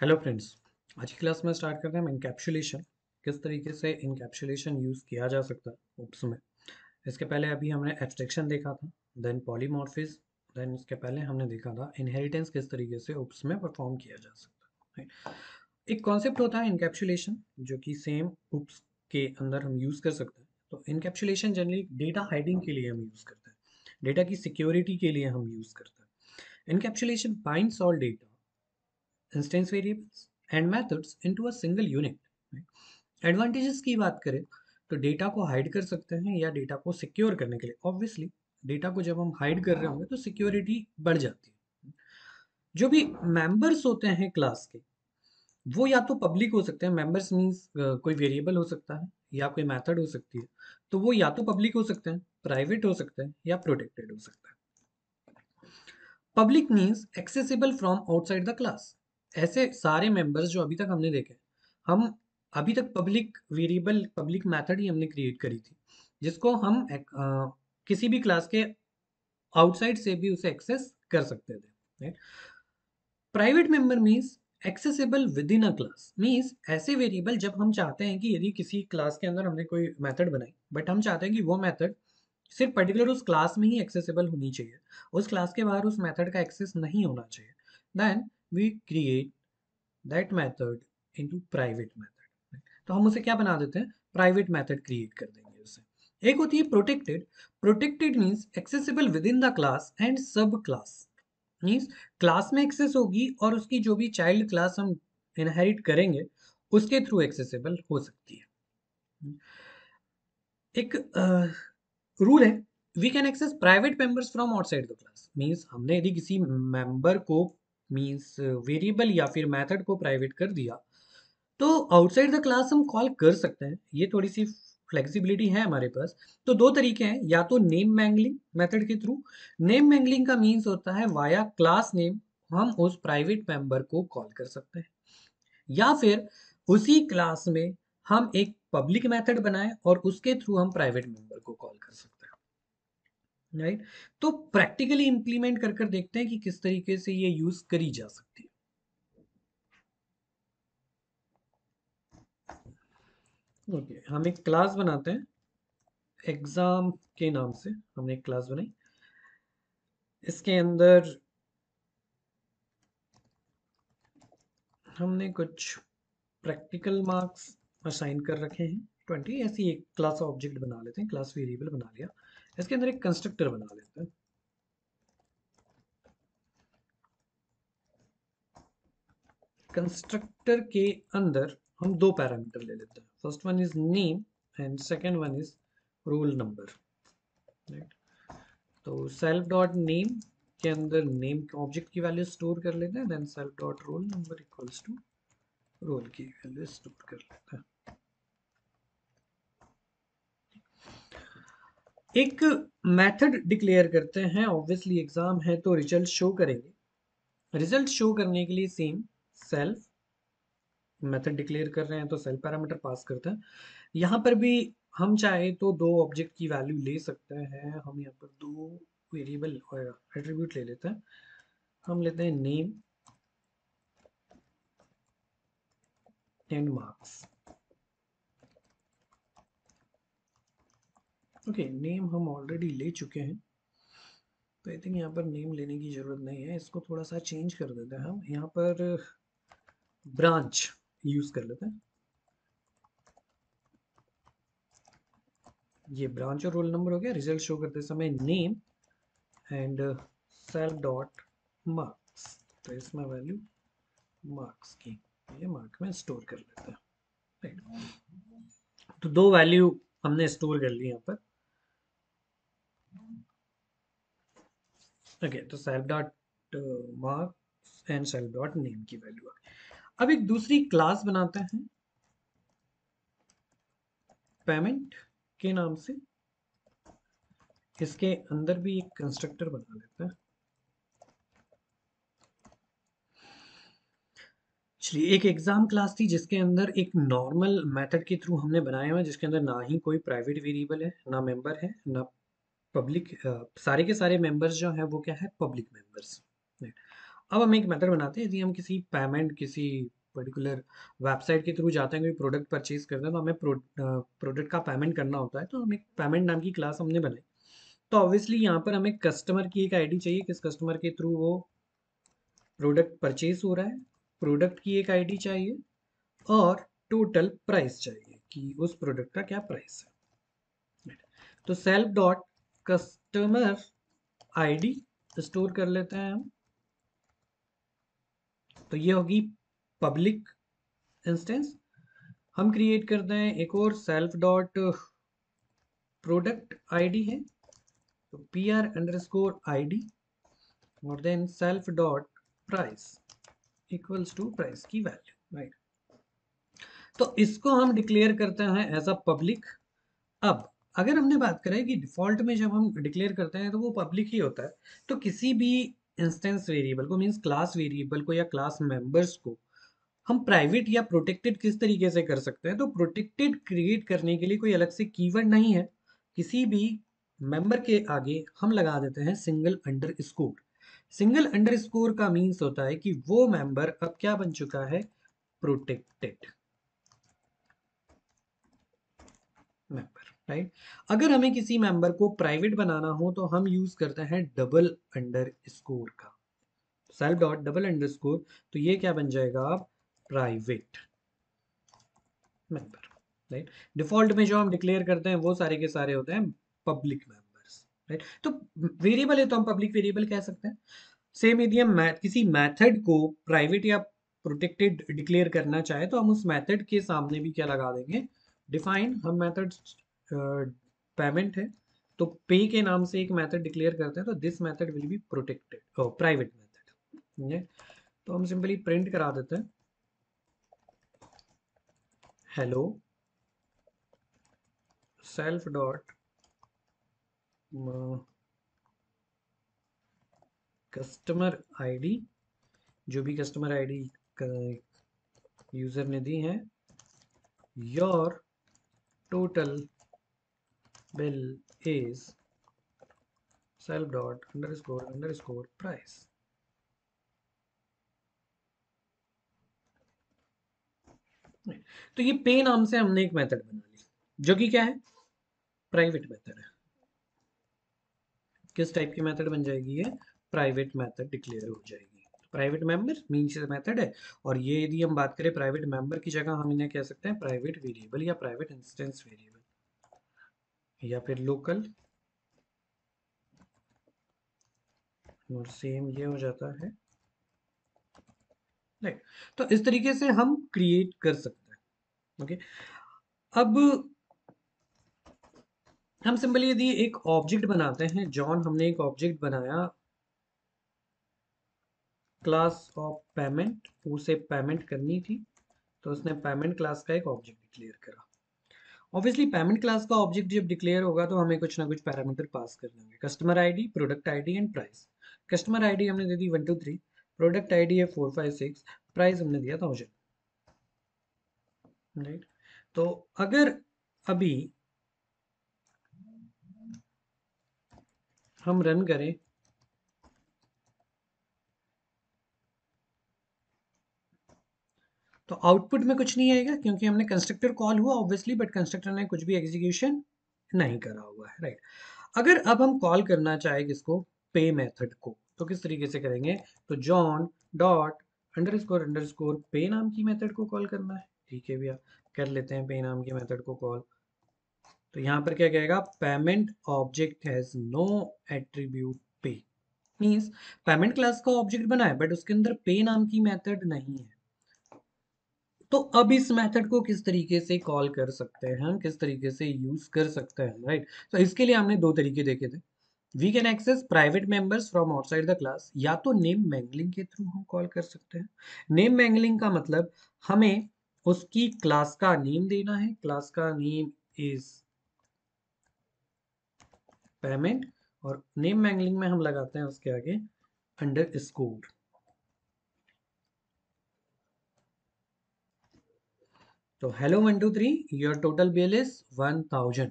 Hello friends. आज की class में स्टार्ट करते हैं हम इनकैप्सुलेशन। किस तरीके से इनकैप्सुलेशन यूज़ किया जा सकता है ओप्स में। इसके पहले अभी हमने एब्स्ट्रैक्शन देखा था, देन पॉलीमॉर्फिज्म, देन इसके पहले हमने देखा था इनहेरिटेंस किस तरीके से ओप्स में परफॉर्म किया जा सकता है, right? एक कॉन्सेप्ट होता है इनकैप्सुलेशन जो कि सेम ओप्स के अंदर हम यूज़ कर सकते हैं। तो इनकैप्सुलेशन जनरली डेटा हाइडिंग के लिए हम यूज़ करते हैं, डेटा की सिक्योरिटी के लिए हम यूज़ करते हैं। Encapsulation binds all data, instance variables and methods into a single unit. Advantages की बात करें तो डेटा को हाइड कर सकते हैं या डेटा को सिक्योर करने के लिए ऑब्वियसली डेटा को जब हम हाइड कर रहे होंगे तो सिक्योरिटी बढ़ जाती है। जो भी मेंबर्स होते हैं क्लास के वो या तो पब्लिक हो सकते हैं, मेंबर्स मीन्स कोई वेरिएबल हो सकता है या कोई मेथड हो सकती है, तो वो या तो पब्लिक हो सकते हैं, प्राइवेट हो सकते हैं या प्रोटेक्टेड हो सकता है। Public means accessible from outside the class. ऐसे सारे मेंबर्स जो अभी तक हमने देखे, हम अभी तक पब्लिक वेरिएबल पब्लिक मेथड ही हमने क्रिएट करी थी जिसको हम किसी भी क्लास के आउटसाइड से भी उसे एक्सेस कर सकते थे। Private member means accessible with in a class, means ऐसे वेरिएबल जब हम चाहते हैं कि यदि किसी क्लास के अंदर हमने कोई मेथड बनाई बट हम चाहते हैं कि वो मेथड सिर्फ पर्टिकुलर उस क्लास में ही एक्सेसिबल होनी चाहिए, उस क्लास के बाहर उस मेथड का एक्सेस नहीं होना चाहिए, then we create that method into private method. तो हम उसे क्या बना देते हैं, प्राइवेट मेथड क्रिएट कर देंगे उसे। एक होती है protected. Protected means accessible with in the class and सब क्लास, मीन्स क्लास में एक्सेस होगी और उसकी जो भी चाइल्ड क्लास हम इनहेरिट करेंगे उसके थ्रू एक्सेसिबल हो सकती है। एक रूल है, we can access private members from outside the class, means हमने यदि किसी मेंबर को मीन्स वेरिएबल या फिर मेथड को प्राइवेट कर दिया तो आउटसाइड द क्लास हम कॉल कर सकते हैं। ये थोड़ी सी फ्लेक्सिबिलिटी है हमारे पास। तो दो तरीके हैं, या तो नेम मैंगलिंग मेथड के थ्रू। नेम मैंगलिंग का मीन्स होता है वाया क्लास नेम हम उस प्राइवेट मेंबर को कॉल कर सकते हैं, या फिर उसी क्लास में हम एक पब्लिक मेथड बनाएं और उसके थ्रू हम प्राइवेट मेंबर को कॉल कर सकते हैं, राइट। तो प्रैक्टिकली इंप्लीमेंट कर कर देखते हैं कि किस तरीके से ये यूज करी जा सकती है। ओके, हम एक क्लास बनाते हैं एग्जाम के नाम से। हमने एक क्लास बनाई, इसके अंदर हमने कुछ प्रैक्टिकल मार्क्स असाइन कर रखे हैं 20। ऐसी एक क्लास ऑब्जेक्ट बना लेते हैं, क्लास वेरिएबल बना लिया। इसके अंदर एक कंस्ट्रक्टर बना लेते हैं। कंस्ट्रक्टर के अंदर हम दो पैरामीटर ले लेते हैं, first one is name and second one is roll number, right. तो सेल्फ डॉट नेम के अंदर नेम ऑब्जेक्ट की वैल्यू स्टोर कर लेते हैं, then self dot roll number equals to roll की वैल्यू स्टोर कर लेते हैं। एक मेथड डिक्लेयर करते हैं, ऑब्वियसली एग्जाम है तो रिजल्ट शो करेंगे। रिजल्ट शो करने के लिए सेम सेल्फ मेथड डिक्लेयर कर रहे हैं तो सेल्फ पैरामीटर पास करते हैं। यहाँ पर भी हम चाहे तो दो ऑब्जेक्ट की वैल्यू ले सकते हैं। हम यहाँ पर दो वेरिएबल एट्रीब्यूट ले लेते हैं। हम लेते हैं name and marks. Okay, name हम ऑलरेडी ले चुके हैं तो आई थिंक यहाँ पर नेम लेने की जरूरत नहीं है। इसको थोड़ा सा चेंज कर देते हैं, हम यहाँ पर ब्रांच यूज कर लेते हैं। ये ब्रांच और रोल नंबर हो गया। रिजल्ट शो करते समय name and self dot marks, तो इसमें वैल्यू मार्क्स की ये मार्क में स्टोर कर लेते हैं, राइट। तो दो वैल्यू हमने स्टोर कर ली यहाँ पर। ओके, तो self dot marks and self dot name की वैल्यू आ गई। अब एक दूसरी क्लास बनाते हैं पेमेंट के नाम से। इसके अंदर भी एक कंस्ट्रक्टर बना लेते हैं। चलिए, एक एग्जाम क्लास थी जिसके अंदर एक नॉर्मल मेथड के थ्रू हमने बनाया हुआ है, जिसके अंदर ना ही कोई प्राइवेट वेरिएबल है, ना मेंबर है, ना पब्लिक। सारे के सारे मेंबर्स जो हैं वो क्या है, पब्लिक मेंबर्स। अब हम एक मेथड बनाते हैं, यदि हम किसी पेमेंट किसी पर्टिकुलर वेबसाइट के थ्रू जाते हैं, कोई प्रोडक्ट परचेज करते हैं, तो हमें प्रोडक्ट का पेमेंट करना होता है, तो हम एक पेमेंट नाम की क्लास हमने बनाई। तो ऑब्वियसली यहाँ पर हमें कस्टमर की एक आईडी चाहिए, किस कस्टमर के थ्रू वो प्रोडक्ट परचेज हो रहा है, प्रोडक्ट की एक आईडी चाहिए, और टोटल प्राइस चाहिए कि उस प्रोडक्ट का क्या प्राइस है। तो self dot customer ID store कर लेते हैं हम। तो ये होगी पब्लिक इंस्टेंस। हम क्रिएट करते हैं एक और सेल्फ डॉट प्रोडक्ट आईडी है, तो P R under score I D, और then self dot price equals to price की वैल्यू, राइट। तो इसको हम डिक्लेयर करते हैं एज अ पब्लिक। अब अगर हमने बात करें कि डिफॉल्ट में जब हम डिक्लेयर करते हैं तो वो पब्लिक ही होता है, तो किसी भी इंस्टेंस वेरिएबल को, मीन्स क्लास वेरिएबल को या क्लास मेंबर्स को हम प्राइवेट या प्रोटेक्टेड किस तरीके से कर सकते हैं। तो प्रोटेक्टेड क्रिएट करने के लिए कोई अलग से कीवर्ड नहीं है, किसी भी मेंबर के आगे हम लगा देते हैं single under score. Single under score का मीन्स होता है कि वो मेंबर अब क्या बन चुका है, प्रोटेक्टेड मेंबर, राइट। अगर हमें किसी मेंबर को प्राइवेट बनाना हो तो हम यूज करते हैं डबल अंडर स्कोर का, self dot double under score, तो ये क्या बन जाएगा, आप प्राइवेट मेंबर, राइट। डिफॉल्ट में जो हम डिक्लेयर करते हैं वो सारे के सारे होते हैं पब्लिक मेंबर्स, राइट। तो वेरिएबल है तो हम पब्लिक वेरिएबल कह सकते हैं। सेम यदि हम किसी मेथड को प्राइवेट या प्रोटेक्टेड डिक्लेयर करना चाहे तो हम उस मेथड के सामने भी क्या लगा देंगे, डिफाइन। हम मेथड पेमेंट है तो पे के नाम से एक मेथड डिक्लेयर करते हैं, तो this method will be protected private method. तो हम सिंपली प्रिंट करा देते हैं hello self dot customer ID, जो भी कस्टमर आईडी यूजर ने दी है, your total bill is self dot under score price. तो ये पे नाम से हमने एक मेथड बना ली, जो कि क्या है, प्राइवेट मेथड है। किस टाइप की मेथड बन जाएगी ये, प्राइवेट मेथड डिक्लेयर हो जाएगी। प्राइवेट मेंबर मीन्स मेथड है, और ये यदि हम बात करें प्राइवेट मेंबर की जगह हम इन्हें कह सकते हैं प्राइवेट वेरिएबल या प्राइवेट इंस्टेंस वेरिएबल या फिर लोकल, और सेम ये हो जाता है, राइट। तो इस तरीके से हम क्रिएट कर सकते हैं, ओके। अब हम सिंपली यदि एक ऑब्जेक्ट बनाते हैं, जॉन हमने एक ऑब्जेक्ट बनाया क्लास ऑफ पेमेंट, उसे पेमेंट करनी थी, तो उसने पेमेंट क्लास का एक ऑब्जेक्ट डिक्लेयर करा। ऑब्वियसली पेमेंट क्लास का ऑब्जेक्ट जब डिक्लेयर होगा तो हमें कुछ ना कुछ पैरामीटर पास करने होंगे, customer ID, product ID and price. Customer ID हमने दे दी 123, प्रोडक्ट आईडी है 456, प्राइस हमने दिया 1000, राइट। तो अगर अभी हम रन करें तो आउटपुट में कुछ नहीं आएगा, क्योंकि हमने कंस्ट्रक्टर कॉल हुआ ऑब्वियसली, बट कंस्ट्रक्टर ने कुछ भी एग्जीक्यूशन नहीं करा हुआ है, राइट। अगर अब हम कॉल करना चाहे किसको, पे मेथड को, तो किस तरीके से करेंगे, तो जॉन डॉट अंडर स्कोर पे नाम की मेथड को कॉल करना है, ठीक है भैया, कर लेते हैं पे नाम की मेथड को कॉल। तो यहाँ पर क्या कहेगा, payment object has no attribute pay, means payment class का ऑब्जेक्ट बना है बट उसके अंदर पे नाम की मेथड नहीं है। तो अब इस मेथड को किस तरीके से कॉल कर सकते हैं, हम किस तरीके से यूज कर सकते हैं, राइट। तो इसके लिए हमने दो तरीके देखे थे। We can access private members from outside the class, या तो नेम मैंगलिंग के थ्रू हम कॉल कर सकते हैं। नेम मैंगलिंग का मतलब हमें उसकी क्लास का नेम देना है, क्लास का नेम इज पेमेंट, और नेम मैंगलिंग में हम लगाते हैं उसके आगे अंडर स्कोर। तो hello 123 your total bill is 1000,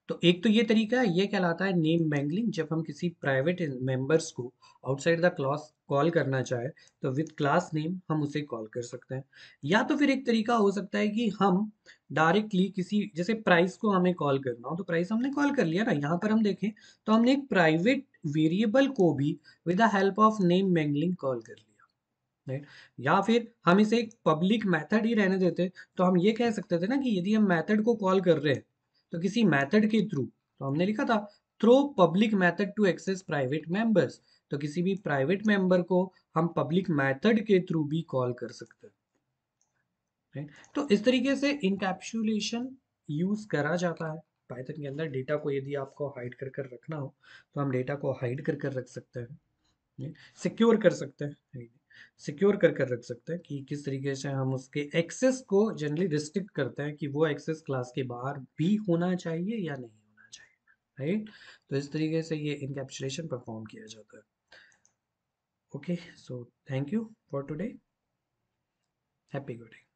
तो एक तो ये तरीका है, ये कहलाता है नेम मैंगलिंग। जब हम किसी प्राइवेट मेंबर्स को आउटसाइड द क्लास कॉल करना चाहे तो विद क्लास नेम हम उसे कॉल कर सकते हैं। या तो फिर एक तरीका हो सकता है कि हम डायरेक्टली किसी, जैसे प्राइस को हमें कॉल करना हो तो प्राइस हमने कॉल कर लिया ना, यहाँ पर हम देखें तो हमने एक प्राइवेट वेरिएबल को भी with the help of name mangling call कर लिया, राइट। या फिर हम इसे एक पब्लिक मेथड ही रहने देते तो हम ये कह सकते थे ना कि यदि हम मेथड को कॉल कर रहे हैं तो किसी मेथड के थ्रू, तो हमने लिखा था through public method to access private members, तो किसी भी प्राइवेट मेंबर को हम पब्लिक मेथड के थ्रू भी कॉल कर सकते हैं, राइट। तो इस तरीके से इनकैप्सुलेशन यूज करा जाता है पाइथन के अंदर। डेटा को यदि आपको हाइड कर कर रखना हो तो हम डेटा को हाइड कर कर रख सकते हैं, सिक्योर कर सकते हैं, सिक्योर कर कर रख सकते हैं कि किस तरीके से हम उसके एक्सेस को जनरली रिस्ट्रिक्ट करते हैं कि वो एक्सेस क्लास के बाहर भी होना चाहिए या नहीं होना चाहिए, राइट। तो इस तरीके से ये इनकैप्सुलेशन परफॉर्म किया जाता है। Okay, so thank you for today, happy good.